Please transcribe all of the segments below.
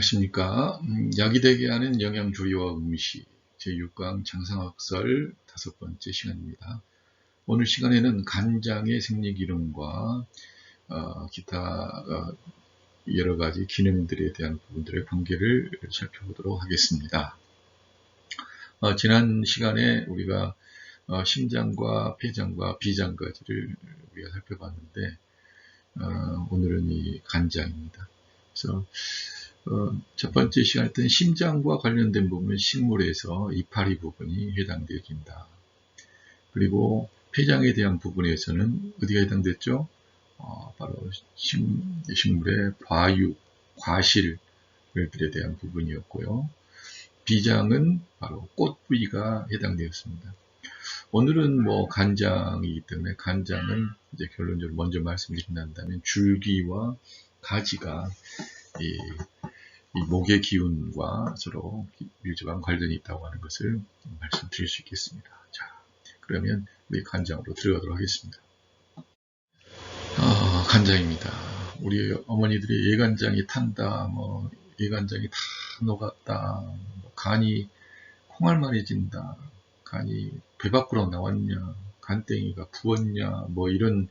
안녕하십니까. 약이 되게 하는 영양조리와 음식 제6강 장상학설 5번째 시간입니다. 오늘 시간에는 간장의 생리기능과 기타 여러가지 기능들에 대한 부분들의 관계를 살펴보도록 하겠습니다. 지난 시간에 우리가 심장과 폐장과 비장까지를 우리가 살펴봤는데 오늘은 이 간장입니다. 그래서 첫 번째 시간에 했던 심장과 관련된 부분은 식물에서 이파리 부분이 해당되어진다. 그리고 폐장에 대한 부분에서는 어디가 해당됐죠? 바로 식물의 과육, 과실들에 대한 부분이었고요. 비장은 바로 꽃 부위가 해당되었습니다. 오늘은 간장이기 때문에 간장은 이제 결론적으로 먼저 말씀드린다면 줄기와 가지가 이 목의 기운과 서로 밀접한 관련이 있다고 하는 것을 말씀드릴 수 있겠습니다. 자, 그러면 우리 간장으로 들어가도록 하겠습니다. 간장입니다. 우리 어머니들이 예간장이 탄다, 예간장이 다 녹았다, 간이 콩알만해진다, 간이 배 밖으로 나왔냐, 간땡이가 부었냐, 이런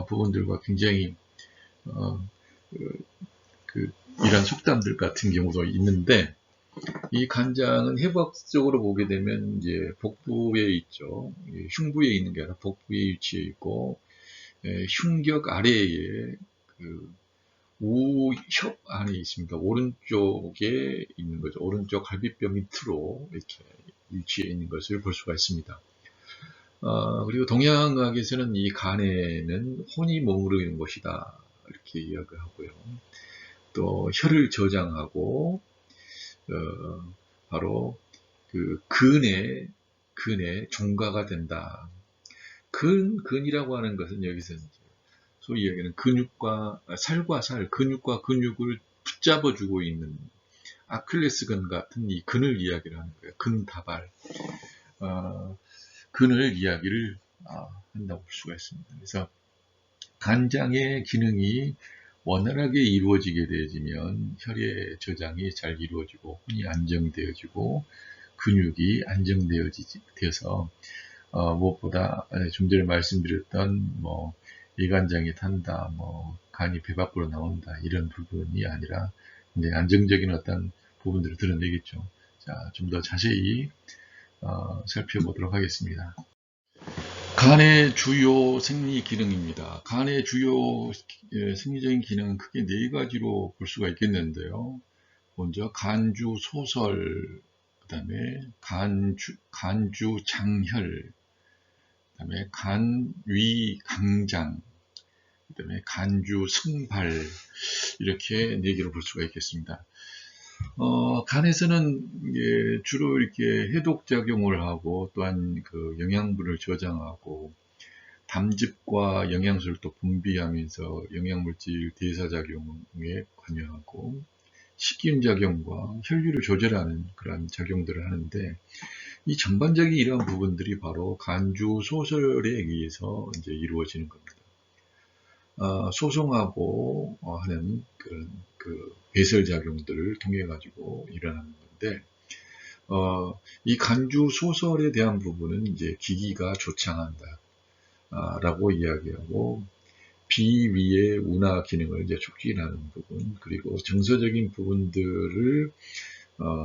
부분들과 굉장히 이런 속담들 같은 경우도 있는데, 이 간장은 해부학적으로 보게 되면 이제 복부에 있죠. 흉부에 있는 게 아니라 복부에 위치해 있고, 흉격 아래에 우협 안에 있습니다. 오른쪽에 있는 거죠. 오른쪽 갈비뼈 밑으로 이렇게 위치해 있는 것을 볼 수가 있습니다. 그리고 동양학에서는 이 간에는 혼이 머무르는 것이다, 이렇게 이야기하고요. 또 혀를 저장하고 바로 근의 종가가 된다. 근이라고 하는 것은 여기서 소위 얘기하는 살과 살, 근육과 근육을 붙잡아주고 있는 아킬레스건 같은 이 근을 이야기를 하는 거예요. 근다발. 근을 이야기를 한다고 볼 수가 있습니다. 그래서 간장의 기능이 원활하게 이루어지게 되어지면 혈의 저장이 잘 이루어지고 혼이 안정되어지고 근육이 안정되어서 무엇보다 좀 전에 말씀드렸던 예간장이 탄다, 간이 배 밖으로 나온다, 이런 부분이 아니라 굉장히 안정적인 어떤 부분들을 드러내겠죠. 자, 좀 더 자세히 살펴보도록 하겠습니다. 간의 주요 생리 기능입니다. 간의 주요 생리적인 기능은 크게 4가지로 볼 수가 있겠는데요. 먼저 간주 소설, 그 다음에 간주 장혈, 그 다음에 간위 강장, 그 다음에 간주 승발, 이렇게 4개로 볼 수가 있겠습니다. 간에서는 주로 이렇게 해독작용을 하고 또한 영양분을 저장하고 담즙과 영양소를 또 분비하면서 영양물질 대사작용에 관여하고 식균작용과 혈류를 조절하는 그런 작용들을 하는데, 이 전반적인 이러한 부분들이 바로 간주 소설에 의해서 이제 이루어지는 겁니다. 소송하고 하는 그런 배설 작용들을 통해 가지고 일어나는 건데, 이 간주 소설에 대한 부분은 이제 기기가 조창한다 라고 이야기하고, 비위의 운하 기능을 이제 촉진하는 부분, 그리고 정서적인 부분들을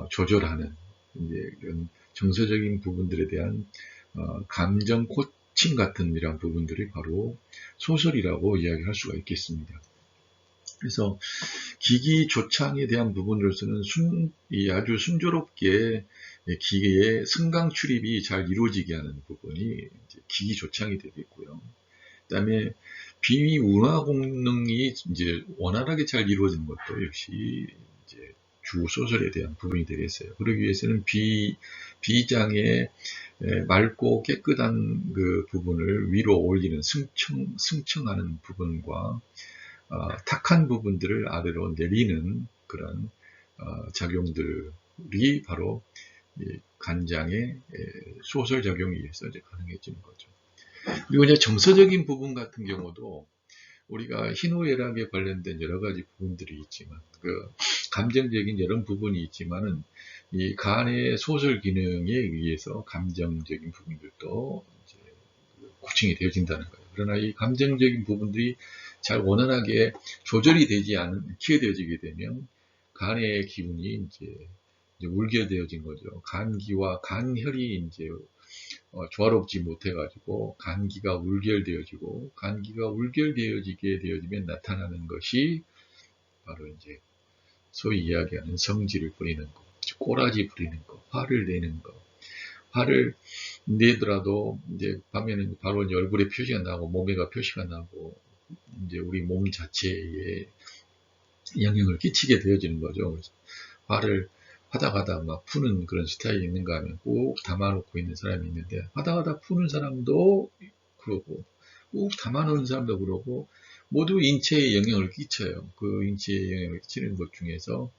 조절하는 이제 이런 정서적인 부분들에 대한 감정 코칭 같은 이런 부분들이 바로 소설이라고 이야기할 수가 있겠습니다. 그래서 기기 조창에 대한 부분으로서는 아주 순조롭게 기계의 승강 출입이 잘 이루어지게 하는 부분이 이제 기기 조창이 되겠고요. 그 다음에 비위 운하功能이 이제 원활하게 잘 이루어지는 것도 역시 이제 주 소설에 대한 부분이 되겠어요. 그러기 위해서는 비장의 맑고 깨끗한 그 부분을 위로 올리는 승청하는 부분과 탁한 부분들을 아래로 내리는 그런 작용들이 바로 간장의 소설 작용에 의해서 이제 가능해지는 거죠. 그리고 이제 정서적인 부분 같은 경우도 우리가 희노애락에 관련된 여러 가지 부분들이 있지만, 감정적인 여러 부분이 있지만은, 이 간의 소설 기능에 의해서 감정적인 부분들도 이제 구성이 되어진다는 거예요. 그러나 이 감정적인 부분들이 잘 원활하게 조절이 되지 않게 되어지게 되면 간의 기운이 이제 울게되어진 거죠. 간기와 간혈이 이제 조화롭지 못해가지고 간기가 울결되어지고, 간기가 울결되어지게 되어지면 나타나는 것이 바로 이제 소위 이야기하는 성질을 부리는 거, 꼬라지 부리는 거, 화를 내는 거. 화를 내더라도 이제 밤에는 바로 이제 얼굴에 표시가 나고 몸에가 표시가 나고 이제 우리 몸 자체에 영향을 끼치게 되어지는 거죠. 그래서 화를 하다가다 막 푸는 그런 스타일이 있는가 하면 꼭 담아놓고 있는 사람이 있는데, 하다가다 푸는 사람도 그러고 꼭 담아놓은 사람도 그러고 모두 인체에 영향을 끼쳐요. 그 인체에 영향을 끼치는 것 중에서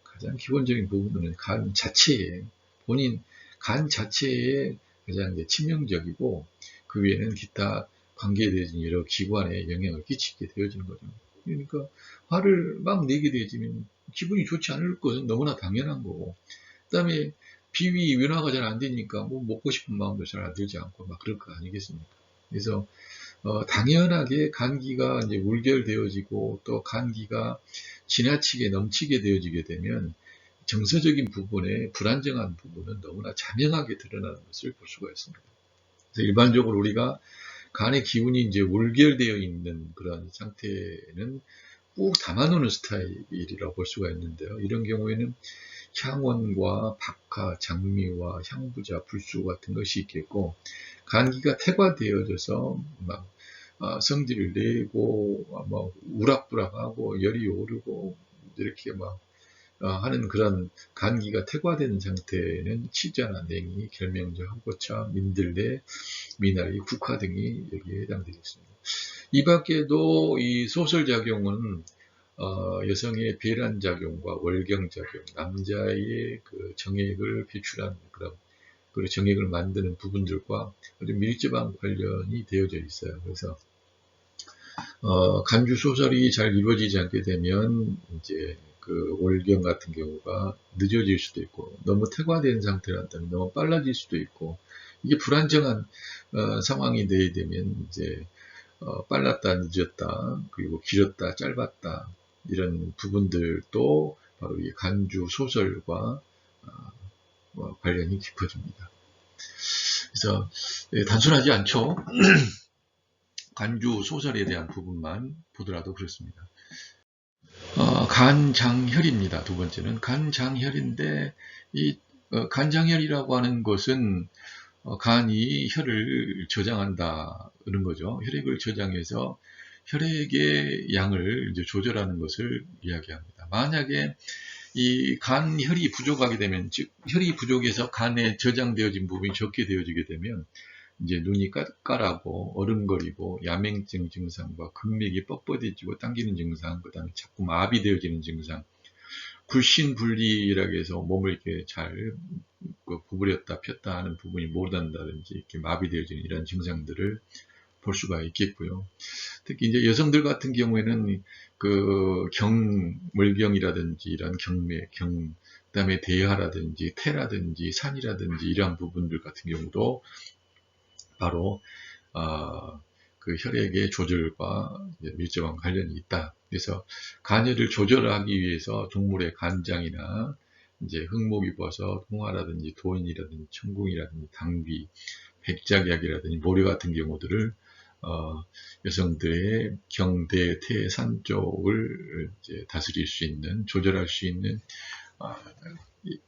가장 기본적인 부분은 간 자체에, 본인 간 자체에 가장 치명적이고, 그 외에는 기타 관계되어진 여러 기관에 영향을 끼치게 되어지는 거죠. 그러니까 화를 막 내게 되어지면 기분이 좋지 않을 것은 너무나 당연한 거고, 그 다음에 비위 윤화가 잘 안 되니까 뭐 먹고 싶은 마음도 잘 안 들지 않고 막 그럴 거 아니겠습니까? 그래서 당연하게 간기가 이제 울결되어지고 또 간기가 지나치게 넘치게 되어지게 되면 정서적인 부분에 불안정한 부분은 너무나 자명하게 드러나는 것을 볼 수가 있습니다. 그래서 일반적으로 우리가 간의 기운이 이제 울결되어 있는 그런 상태는 꾹 담아놓는 스타일이라고 볼 수가 있는데요. 이런 경우에는 향원과 박하, 장미와 향부자, 불수 같은 것이 있겠고, 간기가 태과되어져서 막 성질을 내고 막 우락부락하고 열이 오르고 이렇게 막 하는 그런 간기가 태과된 상태는 치자나 냉이, 결명자, 한고차, 민들레, 미나리, 국화 등이 여기에 해당되겠습니다. 이 밖에도 이 소설작용은 여성의 배란작용과 월경작용, 남자의 그 정액을 배출하는 그리고 정액을 만드는 부분들과 아주 밀접한 관련이 되어져 있어요. 그래서 간주 소설이 잘 이루어지지 않게 되면 이제 그 월경 같은 경우가 늦어질 수도 있고, 너무 태과된 상태라면 너무 빨라질 수도 있고, 이게 불안정한 상황이 돼야 되면 이제 빨랐다, 늦었다, 그리고 길었다, 짧았다, 이런 부분들도 바로 이 간주 소설과 관련이 깊어집니다. 그래서 단순하지 않죠. 간주 소설에 대한 부분만 보더라도 그렇습니다. 간장혈입니다. 두 번째는 간장혈인데, 이 간장혈이라고 하는 것은 간이 혈을 저장한다는 거죠. 혈액을 저장해서 혈액의 양을 이제 조절하는 것을 이야기합니다. 만약에 이 간혈이 부족하게 되면, 즉 혈이 부족해서 간에 저장되어진 부분이 적게 되어지게 되면 이제 눈이 까까라고 얼음거리고 야맹증 증상과 근맥이 뻣뻣해지고 당기는 증상, 그 다음에 자꾸 마비되어지는 증상, 굴신분리라고 해서 몸을 이렇게 잘 구부렸다 폈다 하는 부분이 못한다든지 이렇게 마비되어지는 이런 증상들을 볼 수가 있겠고요. 특히 이제 여성들 같은 경우에는 그 월경이라든지 이런 경맥, 그다음에 대하라든지 태라든지 산이라든지 이러한 부분들 같은 경우도 바로 그 혈액의 조절과 밀접한 관련이 있다. 그래서 간혈을 조절하기 위해서 동물의 간장이나 이제 흑목이버섯, 홍화라든지 도인이라든지 천궁이라든지 당귀, 백작약이라든지 모래 같은 경우들을 여성들의 경대, 태, 산 쪽을 이제 다스릴 수 있는, 조절할 수 있는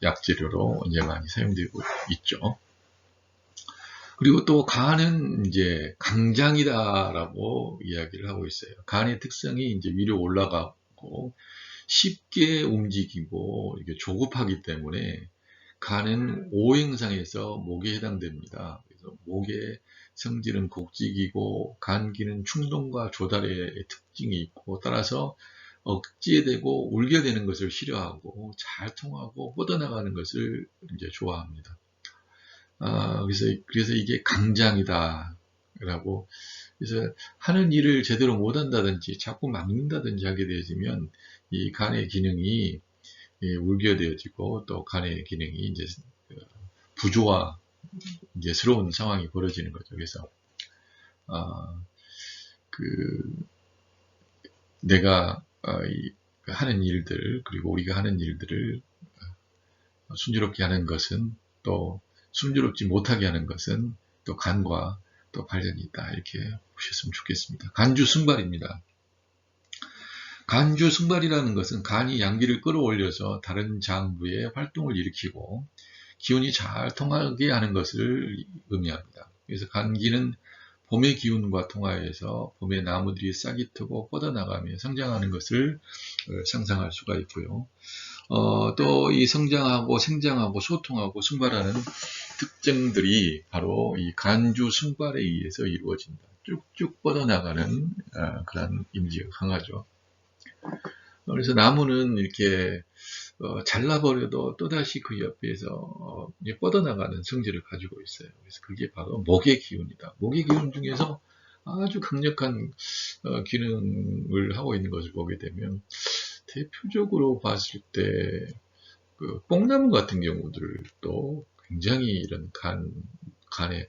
약재료로 이제 많이 사용되고 있죠. 그리고 또 간은 이제 강장이다라고 이야기를 하고 있어요. 간의 특성이 이제 위로 올라가고 쉽게 움직이고 이게 조급하기 때문에 간은 오행상에서 목에 해당됩니다. 그래서 목의 성질은 곡직이고 간기는 충동과 조달의 특징이 있고, 따라서 억제되고 울게 되는 것을 싫어하고 잘 통하고 뻗어나가는 것을 이제 좋아합니다. 그래서 이게 강장이다 라고 그래서 하는 일을 제대로 못한다든지 자꾸 막는다든지 하게 되어지면 이 간의 기능이 울겨되어지고 또 간의 기능이 이제 부조화 이제 스러운 상황이 벌어지는 거죠. 그래서 아, 그 내가 하는 일들 그리고 우리가 하는 일들을 순조롭게 하는 것은 또 순조롭지 못하게 하는 것은 또 간과 또 관련이 있다 이렇게 보셨으면 좋겠습니다. 간주 승발입니다. 간주 승발이라는 것은 간이 양기를 끌어올려서 다른 장부에 활동을 일으키고 기운이 잘 통하게 하는 것을 의미합니다. 그래서 간기는 봄의 기운과 통하여서 봄의 나무들이 싹이 트고 뻗어나가며 성장하는 것을 상상할 수가 있고요. 또 이 성장하고 생장하고 소통하고 승발하는 특징들이 바로 이 간주 승발에 의해서 이루어진다. 쭉쭉 뻗어나가는 그런 이미지가 강하죠. 그래서 나무는 이렇게 잘라버려도 또다시 그 옆에서 뻗어나가는 성질을 가지고 있어요. 그래서 그게 바로 목의 기운이다. 목의 기운 중에서 아주 강력한 기능을 하고 있는 것을 보게 되면 대표적으로 봤을 때 그 뽕나무 같은 경우들도 굉장히 이런 간의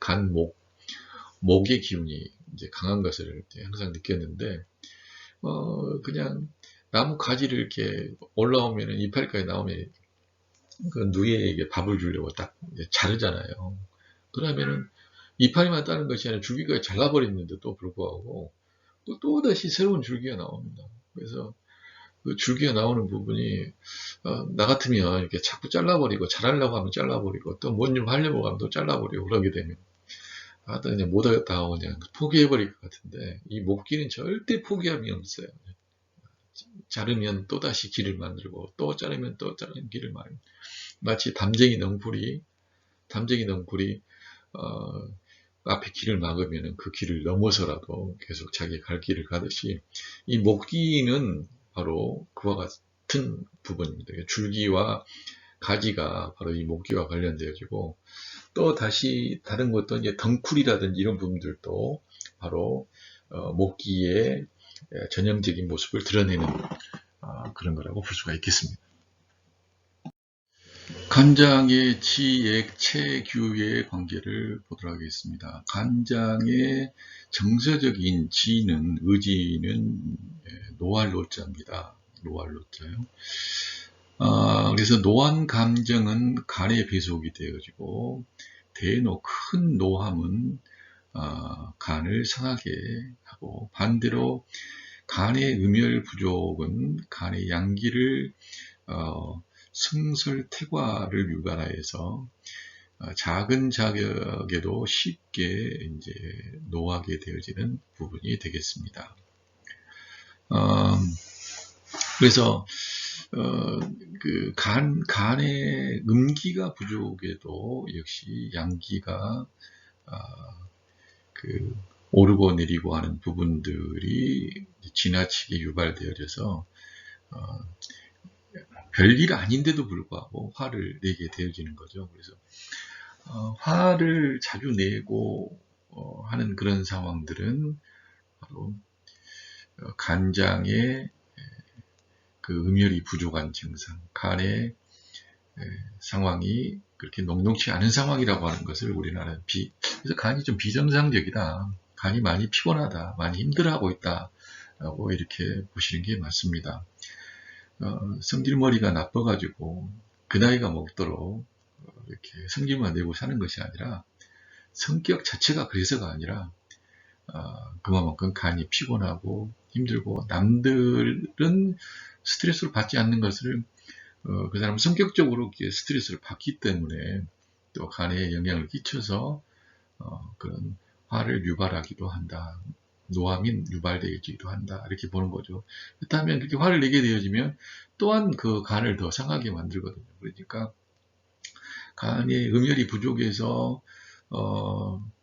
목의 기운이 이제 강한 것을 항상 느꼈는데 그냥 나무 가지를 이렇게 올라오면 이파리까지 나오면 그 누이에게 밥을 주려고 딱 자르잖아요. 그러면은 이파리만 따는 것이 아니라 줄기가 잘라버렸는데도 불구하고 또다시 새로운 줄기가 나옵니다. 그래서 그 줄기가 나오는 부분이 나 같으면 이렇게 자꾸 잘라버리고 잘하려고 하면 잘라버리고 또 뭔 좀 하려고 하면 또 잘라버리고 그러게 되면 그냥 못하겠다 하고 그냥 포기해버릴 것 같은데 이 목기는 절대 포기함이 없어요. 자르면 또다시 길을 만들고 또 자르면 또 자르는 길을 만들고 마치 담쟁이 넝쿨이 앞에 길을 막으면 그 길을 넘어서라도 계속 자기 갈 길을 가듯이 이 목기는 바로 그와 같은 부분입니다. 줄기와 가지가 바로 이 목기와 관련되어지고 또 다시 다른 것도 이제 덩쿨이라든지 이런 부분들도 바로 목기의 전형적인 모습을 드러내는 그런 거라고 볼 수가 있겠습니다. 간장의 지액체규의 관계를 보도록 하겠습니다. 간장의 정서적인 지는 의지는 노알노자입니다. 노알노자요. 그래서 노한 감정은 간에 배속이 되어지고 큰 노함은 간을 상하게 하고 반대로 간의 음열 부족은 간의 양기를 승설태과를 유발하여서 작은 자격에도 쉽게 이제 노하게 되어지는 부분이 되겠습니다. 그래서 그 간의 음기가 부족해도 역시 양기가 그 오르고 내리고 하는 부분들이 지나치게 유발되어져서 별일 아닌데도 불구하고 화를 내게 되어지는 거죠. 그래서 화를 자주 내고 하는 그런 상황들은 바로 간장의 그 음열이 부족한 증상, 간의 상황이 그렇게 녹록치 않은 상황이라고 하는 것을 우리나라는 그래서 간이 좀 비정상적이다, 간이 많이 피곤하다, 많이 힘들어하고 있다라고 이렇게 보시는 게 맞습니다. 성질머리가 나빠가지고 그 나이가 먹도록 이렇게 성질만 내고 사는 것이 아니라 성격 자체가 그래서가 아니라 그만큼 간이 피곤하고 힘들고 남들은 스트레스를 받지 않는 것을 그 사람은 성격적으로 스트레스를 받기 때문에 또 간에 영향을 끼쳐서 그런 화를 유발하기도 한다. 노함이 유발되어지기도 한다. 이렇게 보는 거죠. 그렇다면 그렇게 화를 내게 되어지면 또한 그 간을 더 상하게 만들거든요. 그러니까 간의 음열이 부족해서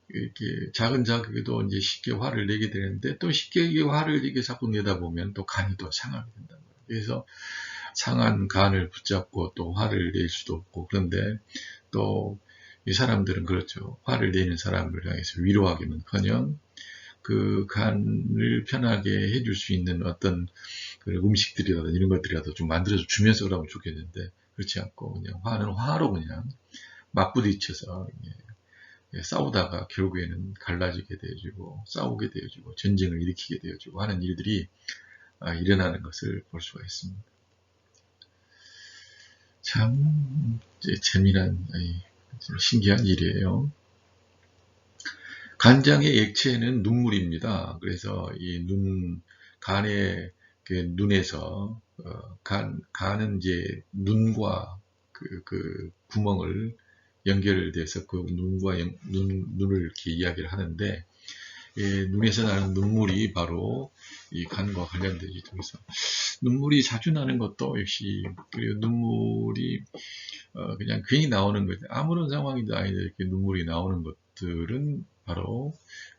이렇게 작은 자극에도 이제 쉽게 화를 내게 되는데 또 쉽게 화를 이렇게 자꾸 내다 보면 또 간이 더 상하게 된다. 그래서 상한 간을 붙잡고 또 화를 낼 수도 없고, 그런데 또 이 사람들은 그렇죠. 화를 내는 사람을 향해서 위로하기는커녕 그 간을 편하게 해줄 수 있는 어떤 그 음식들이라든지 이런 것들이라도 좀 만들어서 주면서 그러면 좋겠는데, 그렇지 않고 그냥 화는 화로 그냥 맞부딪혀서 싸우다가 결국에는 갈라지게 되어지고 싸우게 되어지고 전쟁을 일으키게 되어지고 하는 일들이 일어나는 것을 볼 수가 있습니다. 참 재미난 신기한 일이에요. 간장의 액체는 눈물입니다. 그래서 이 간의 눈에서 간은 이제 눈과 그 구멍을 연결돼서 그 눈을 이렇게 이야기를 하는데, 눈에서 나는 눈물이 바로 이 간과 관련되지. 그래서 눈물이 자주 나는 것도 역시, 그리고 눈물이 그냥 괜히 나오는 것, 아무런 상황이든 아닌데 이렇게 눈물이 나오는 것들은 바로,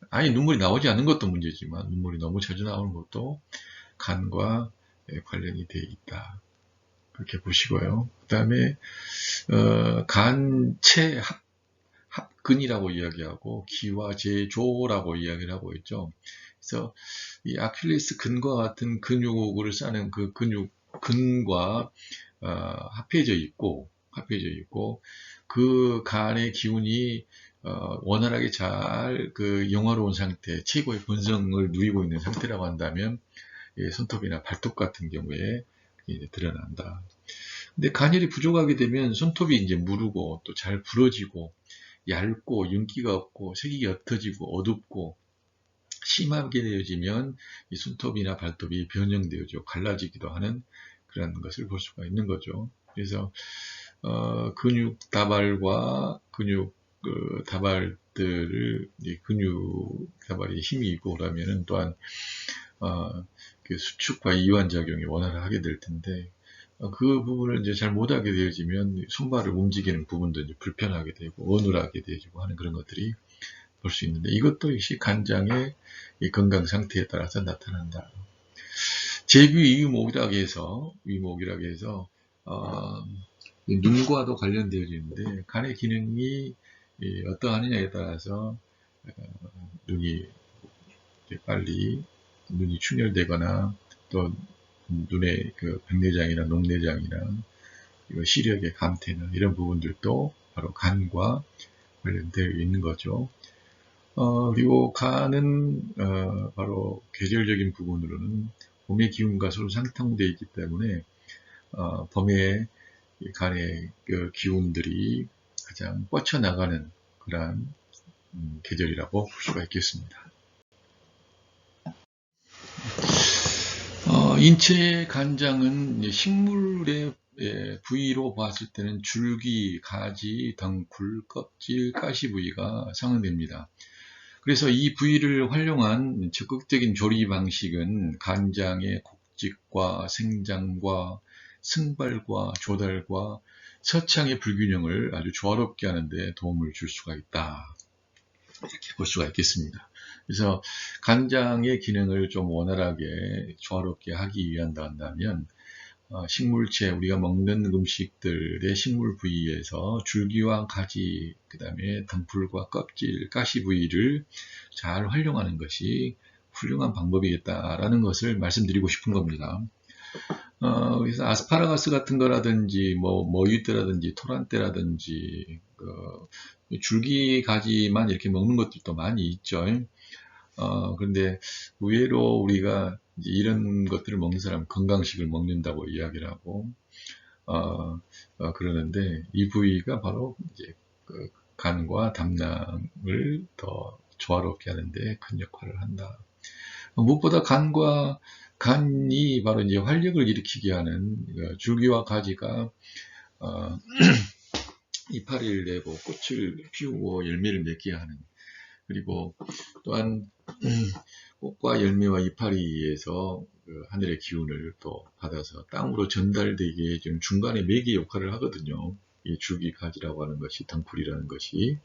아예 눈물이 나오지 않는 것도 문제지만 눈물이 너무 자주 나오는 것도 간과 관련이 되어 있다. 그렇게 보시고요. 그 다음에 간체 합근이라고 이야기하고 기와 제조라고 이야기를 하고 있죠. 그래서 이 아킬레스 근과 같은 근육을 싸는 그 근과 합해져 있고 그 간의 기운이 원활하게 잘 그 영화로운 상태, 최고의 본성을 누리고 있는 상태라고 한다면 손톱이나 발톱 같은 경우에 이제 드러난다. 근데 간혈이 부족하게 되면 손톱이 이제 무르고 또 잘 부러지고 얇고 윤기가 없고 색이 옅어지고 어둡고 심하게 되어지면 이 손톱이나 발톱이 변형되어져 갈라지기도 하는 그런 것을 볼 수가 있는 거죠. 그래서 근육 다발과 근육 다발들을 근육 다발이 힘이 있고 그러면은 또한 그 수축과 이완 작용이 원활하게 될 텐데, 그 부분을 이제 잘 못하게 되어지면 손발을 움직이는 부분도 이제 불편하게 되고 어눌하게 되어지고 하는 그런 것들이 볼 수 있는데, 이것도 역시 간장의 이 건강 상태에 따라서 나타난다. 제귀위목이라고 해서 눈과도 관련되어지는데, 간의 기능이 어떠하느냐에 따라서 눈이 빨리 눈이 충혈되거나 또 눈의 그 백내장이나 녹내장이나 시력의 감퇴나 이런 부분들도 바로 간과 관련되어 있는 거죠. 그리고 간은 바로 계절적인 부분으로는 봄의 기운과 서로 상통되어 있기 때문에 봄에 간의 그 기운들이 가장 뻗쳐나가는 그러한 계절이라고 볼 수가 있겠습니다. 인체의 간장은 식물의 부위로 봤을 때는 줄기, 가지, 덩굴, 껍질, 가시 부위가 상응됩니다. 그래서 이 부위를 활용한 적극적인 조리 방식은 간장의 곡직과 생장과 승발과 조달과 서창의 불균형을 아주 조화롭게 하는데 도움을 줄 수가 있다. 이렇게 볼 수가 있겠습니다. 그래서 간장의 기능을 좀 원활하게 조화롭게 하기 위한다면 식물체, 우리가 먹는 음식들의 식물 부위에서 줄기와 가지, 그 다음에 덩굴과 껍질, 가시 부위를 잘 활용하는 것이 훌륭한 방법이겠다라는 것을 말씀드리고 싶은 겁니다. 그래서 아스파라거스 같은 거라든지, 머위대라든지, 토란대라든지, 줄기 가지만 이렇게 먹는 것들도 많이 있죠. 그런데 의외로 우리가 이런 것들을 먹는 사람은 건강식을 먹는다고 이야기를 하고, 그러는데 이 부위가 바로 이제 그 간과 담낭을 더 조화롭게 하는데 큰 역할을 한다. 무엇보다 간이 바로 이제 활력을 일으키게 하는 줄기와 가지가 이파리를 내고 꽃을 피우고 열매를 맺게 하는, 그리고 또한 꽃과 열매와 이파리에서 하늘의 기운을 또 받아서 땅으로 전달되게 좀 중간에 매개 역할을 하거든요. 이 줄기 가지라고 하는 것이, 덩굴이라는 것이.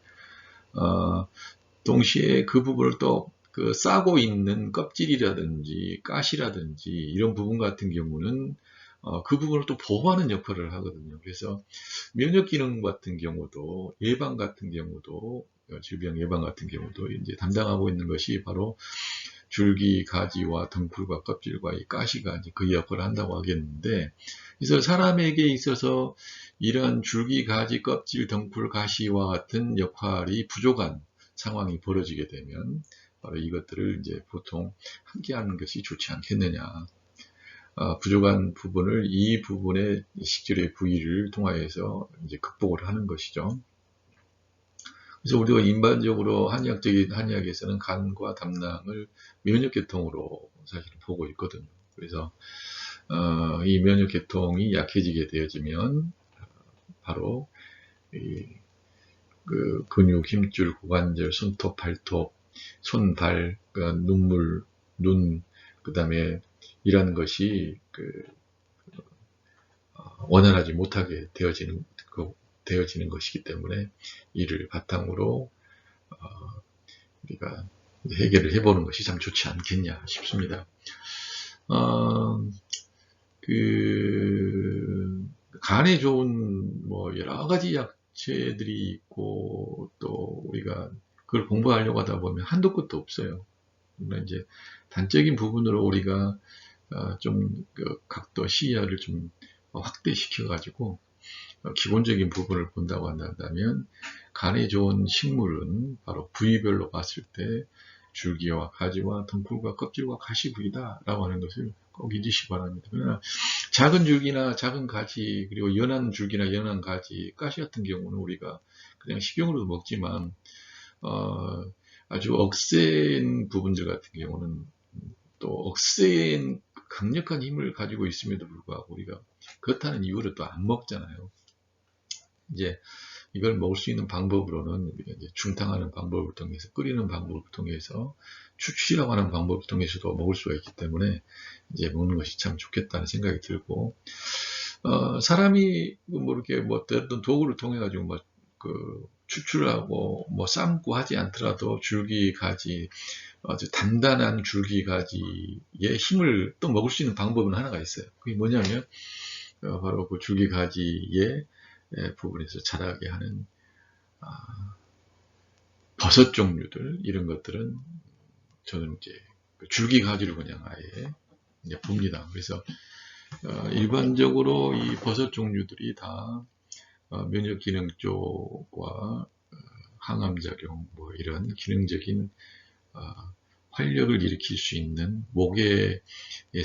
동시에 그 부분을 또 싸고 있는 껍질이라든지 가시라든지 이런 부분 같은 경우는 그 부분을 또 보호하는 역할을 하거든요. 그래서 면역 기능 같은 경우도, 예방 같은 경우도 질병 예방 같은 경우도 이제 담당하고 있는 것이 바로 줄기, 가지와 덩쿨과 껍질과 이 가시가 이제 그 역할을 한다고 하겠는데, 그래서 사람에게 있어서 이런 줄기, 가지, 껍질, 덩쿨, 가시와 같은 역할이 부족한 상황이 벌어지게 되면 바로 이것들을 이제 보통 함께 하는 것이 좋지 않겠느냐. 부족한 부분을 이 부분의 식질의 부위를 통하여서 이제 극복을 하는 것이죠. 그래서 우리가 일반적으로 한의학에서는 간과 담낭을 면역계통으로 사실 보고 있거든요. 그래서 이 면역계통이 약해지게 되어지면 바로 그 근육, 힘줄, 고관절, 손톱, 발톱, 손, 발, 눈물, 눈, 그 다음에 이라는 것이 원활하지 못하게 되어지는 것이기 때문에 이를 바탕으로 우리가 해결을 해보는 것이 참 좋지 않겠냐 싶습니다. 간에 좋은 뭐 여러 가지 약재들이 있고 또 우리가 그걸 공부하려고 하다 보면 한도 끝도 없어요. 그러나 이제 단적인 부분으로 우리가 좀 각도 시야를 좀 확대시켜 가지고 기본적인 부분을 본다고 한다면 간에 좋은 식물은 바로 부위별로 봤을 때 줄기와 가지와 덩쿨과 껍질과 가시 부위다 라고 하는 것을 꼭 잊으시기 바랍니다. 그러나 작은 줄기나 작은 가지 그리고 연한 줄기나 연한 가지 가시 같은 경우는 우리가 그냥 식용으로도 먹지만 아주 억센 부분들 같은 경우는 또 억센 강력한 힘을 가지고 있음에도 불구하고 우리가 그렇다는 이유로 또 안 먹잖아요. 이제 이걸 먹을 수 있는 방법으로는 우리가 이제 중탕하는 방법을 통해서 끓이는 방법을 통해서 추출이라고 하는 방법을 통해서도 먹을 수가 있기 때문에 이제 먹는 것이 참 좋겠다는 생각이 들고 사람이 뭐 이렇게 뭐 어떤 도구를 통해 가지고 뭐 추출하고 뭐 삶고 하지 않더라도 줄기 가지 아주 단단한 줄기 가지의 힘을 또 먹을 수 있는 방법은 하나가 있어요. 그게 뭐냐면 바로 그 줄기 가지의 부분에서 자라게 하는 버섯 종류들 이런 것들은 저는 이제 줄기 가지로 그냥 아예 이제 봅니다. 그래서 일반적으로 이 버섯 종류들이 다 면역 기능 쪽과 항암작용 뭐 이런 기능적인 활력을 일으킬 수 있는 목의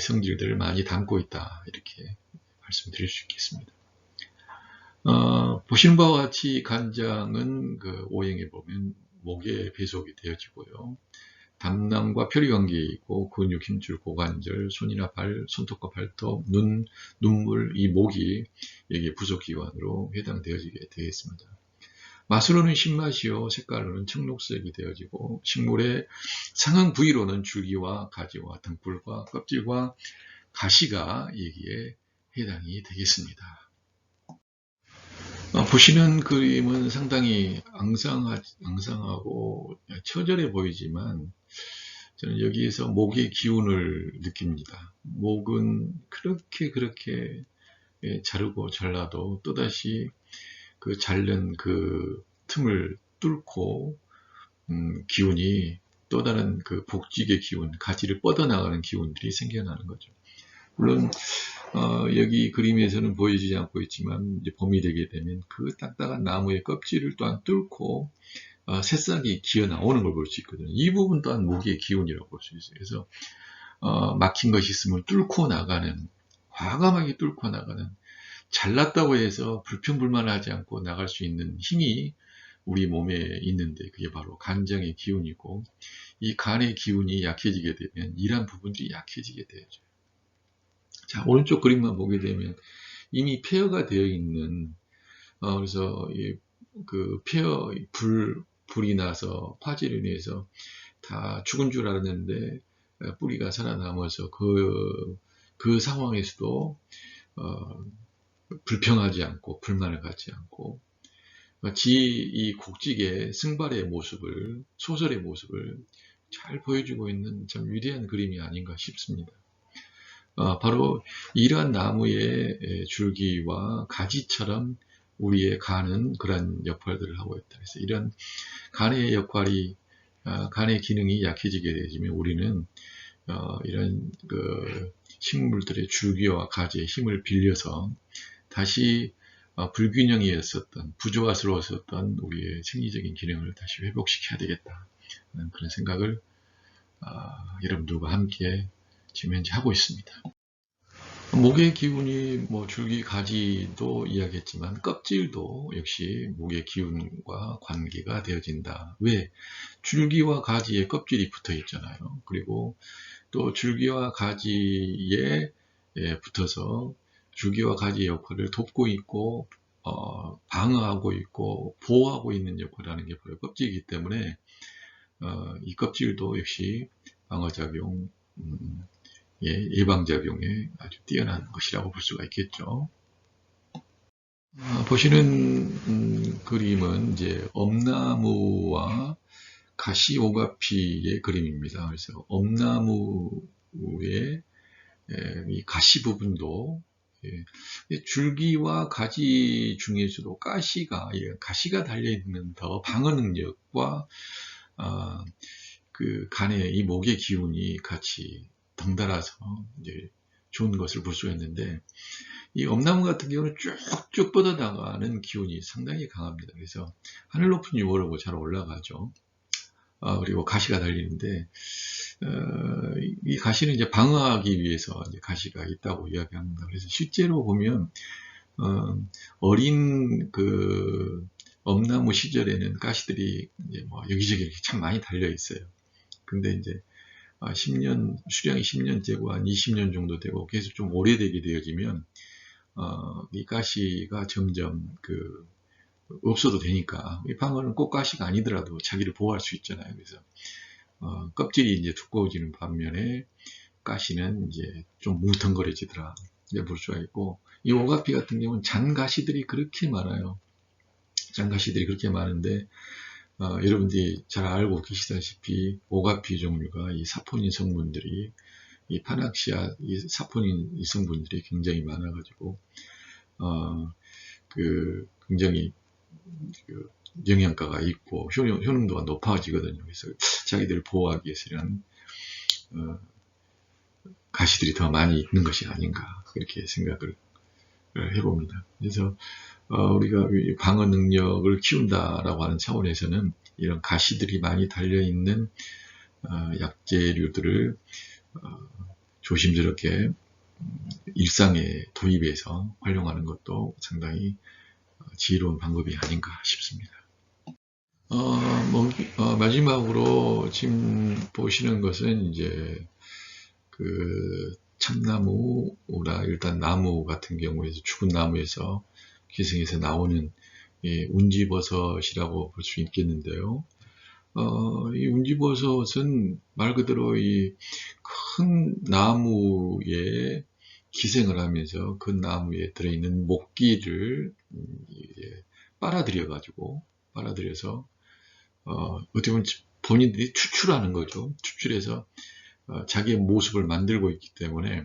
성질들을 많이 담고 있다 이렇게 말씀드릴 수 있겠습니다. 보시는 바와 같이 간장은 그 오행에 보면 목에 배속이 되어지고요. 담낭과 표리관계에 있고 근육, 힘줄, 고관절, 손이나 발, 손톱과 발톱, 눈, 눈물, 이 목이 여기에 부속기관으로 해당되어지게 되겠습니다. 맛으로는 신맛이요, 색깔로는 청록색이 되어지고 식물의 상응 부위로는 줄기와 가지와 등불과 껍질과 가시가 여기에 해당이 되겠습니다. 보시는 그림은 상당히 앙상하고 처절해 보이지만 저는 여기에서 목의 기운을 느낍니다. 목은 그렇게 자르고 잘라도 또다시 그 자른 그 틈을 뚫고 기운이 또 다른 그 복직의 기운, 가지를 뻗어나가는 기운들이 생겨나는 거죠. 물론 여기 그림에서는 보여지지 않고 있지만 이제 봄이 되게 되면 그 딱딱한 나무의 껍질을 또한 뚫고 새싹이 기어 나오는 걸 볼 수 있거든요. 이 부분 또한 목의 기운이라고 볼 수 있어요. 그래서 막힌 것이 있으면 뚫고 나가는, 과감하게 뚫고 나가는, 잘났다고 해서 불평불만하지 않고 나갈 수 있는 힘이 우리 몸에 있는데 그게 바로 간장의 기운이고 이 간의 기운이 약해지게 되면 이러한 부분들이 약해지게 되죠. 자, 오른쪽 그림만 보게 되면 이미 폐허가 되어 있는 그래서 그 폐허 불이 나서 화재로 인해서 다 죽은 줄 알았는데 뿌리가 살아남아서 그 상황에서도 불평하지 않고 불만을 갖지 않고 마치 이 곡직의 승발의 모습을 소설의 모습을 잘 보여주고 있는 참 위대한 그림이 아닌가 싶습니다. 바로 이러한 나무의 줄기와 가지처럼 우리의 간은 그런 역할들을 하고 있다. 그래서 이런 간의 역할이 간의 기능이 약해지게 되면 우리는 이런 그 식물들의 줄기와 가지의 힘을 빌려서 다시 불균형이었었던 부조화스러웠었던 우리의 생리적인 기능을 다시 회복시켜야 되겠다 하는 그런 생각을 여러분들과 함께 지금 현재 하고 있습니다. 목의 기운이 뭐 줄기 가지도 이야기했지만 껍질도 역시 목의 기운과 관계가 되어진다. 왜? 줄기와 가지에 껍질이 붙어 있잖아요. 그리고 또 줄기와 가지에 붙어서 줄기와 가지의 역할을 돕고 있고 방어하고 있고 보호하고 있는 역할을 하는 게 바로 껍질이기 때문에 이 껍질도 역시 방어작용, 예방작용에 아주 뛰어난 것이라고 볼 수가 있겠죠. 보시는 그림은 이제 엄나무와 가시오가피의 그림입니다. 그래서 엄나무의 이 가시 부분도 줄기와 가지 중에서도 가시가 달려있는 더 방어 능력과 그 간의 이 목의 기운이 같이 덩달아서 이제 좋은 것을 볼 수 있는데 이 엄나무 같은 경우는 쭉쭉 뻗어나가는 기운이 상당히 강합니다. 그래서 하늘 높은 유보라고 잘 올라가죠. 그리고 가시가 달리는데 이 가시는 이제 방어하기 위해서 이제 가시가 있다고 이야기합니다. 그래서 실제로 보면 어린 그 엄나무 시절에는 가시들이 이제 뭐 여기저기 이렇게 참 많이 달려 있어요. 근데 이제 10년 수령이 10년째고 한 20년 정도 되고 계속 좀 오래되게 되어지면 이 가시가 점점 없어도 되니까 이 방어는 꼭 가시가 아니더라도 자기를 보호할 수 있잖아요. 그래서 껍질이 이제 두꺼워지는 반면에 가시는 이제 좀 뭉텅거려지더라 이제 볼 수가 있고 이 오가피 같은 경우는 잔가시들이 그렇게 많아요. 잔가시들이 그렇게 많은데 여러분들이 잘 알고 계시다시피 오가피 종류가 이 사포닌 성분들이 이 파낙시아 이 사포닌 이 성분들이 굉장히 많아가지고 굉장히 영양가가 있고 효능도가 높아지거든요. 그래서 자기들을 보호하기 위해서 이런 가시들이 더 많이 있는 것이 아닌가 그렇게 생각을 해봅니다. 그래서 우리가 방어 능력을 키운다라고 하는 차원에서는 이런 가시들이 많이 달려있는 약재류들을 조심스럽게 일상에 도입해서 활용하는 것도 상당히 지혜로운 방법이 아닌가 싶습니다. 마지막으로 지금 보시는 것은 이제 참나무나 일단 나무 같은 경우에서 죽은 나무에서 기생해서 나오는 운지버섯이라고 볼 수 있겠는데요. 이 운지버섯은 말 그대로 이 큰 나무에 기생을 하면서 그 나무에 들어있는 목기를 빨아들여서 어떻게 보면 본인들이 추출하는 거죠. 추출해서 자기의 모습을 만들고 있기 때문에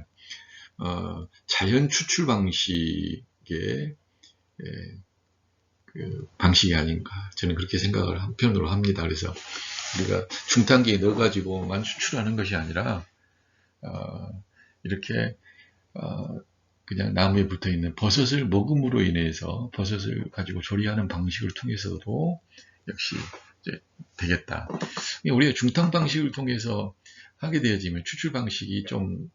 자연 추출 방식의 방식이 아닌가 저는 그렇게 생각을 한편으로 합니다. 그래서 우리가 중탕기에 넣어가지고만 추출하는 것이 아니라 이렇게 그냥 나무에 붙어있는 버섯을 먹음으로 인해서 버섯을 가지고 조리하는 방식을 통해서도 역시 이제 되겠다. 우리가 중탕 방식을 통해서 하게 되어지면 추출 방식이 좀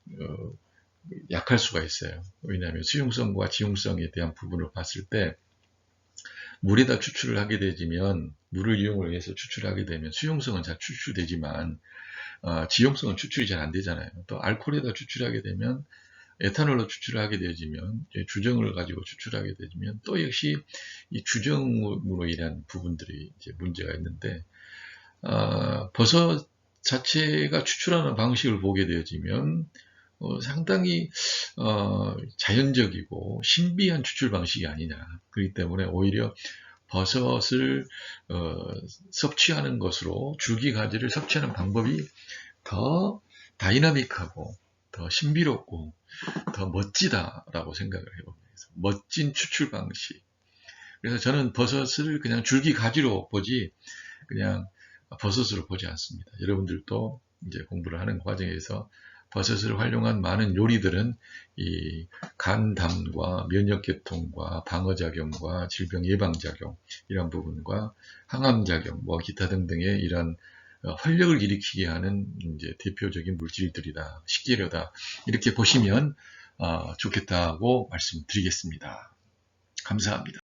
약할 수가 있어요. 왜냐하면 수용성과 지용성에 대한 부분을 봤을 때 물에다 추출을 하게 되지면 물을 이용을 해서 추출하게 되면 수용성은 잘 추출되지만 지용성은 추출이 잘 안 되잖아요. 또 알코올에다 추출하게 되면 에탄올로 추출을 하게 되어지면 주정을 가지고 추출하게 되면 또 역시 이 주정으로 인한 부분들이 이제 문제가 있는데 버섯 자체가 추출하는 방식을 보게 되어지면 상당히 자연적이고 신비한 추출 방식이 아니냐. 그렇기 때문에 오히려 버섯을 섭취하는 것으로 줄기가지를 섭취하는 방법이 더 다이나믹하고 더 신비롭고 더 멋지다라고 생각을 해봅니다. 멋진 추출 방식, 그래서 저는 버섯을 그냥 줄기 가지로 보지 그냥 버섯으로 보지 않습니다. 여러분들도 이제 공부를 하는 과정에서 버섯을 활용한 많은 요리들은 이 간담과 면역계통과 방어작용과 질병 예방작용 이런 부분과 항암작용 뭐 기타 등등의 이런 활력을 일으키게 하는 이제 대표적인 물질들이다, 식재료다 이렇게 보시면 좋겠다고 말씀드리겠습니다. 감사합니다.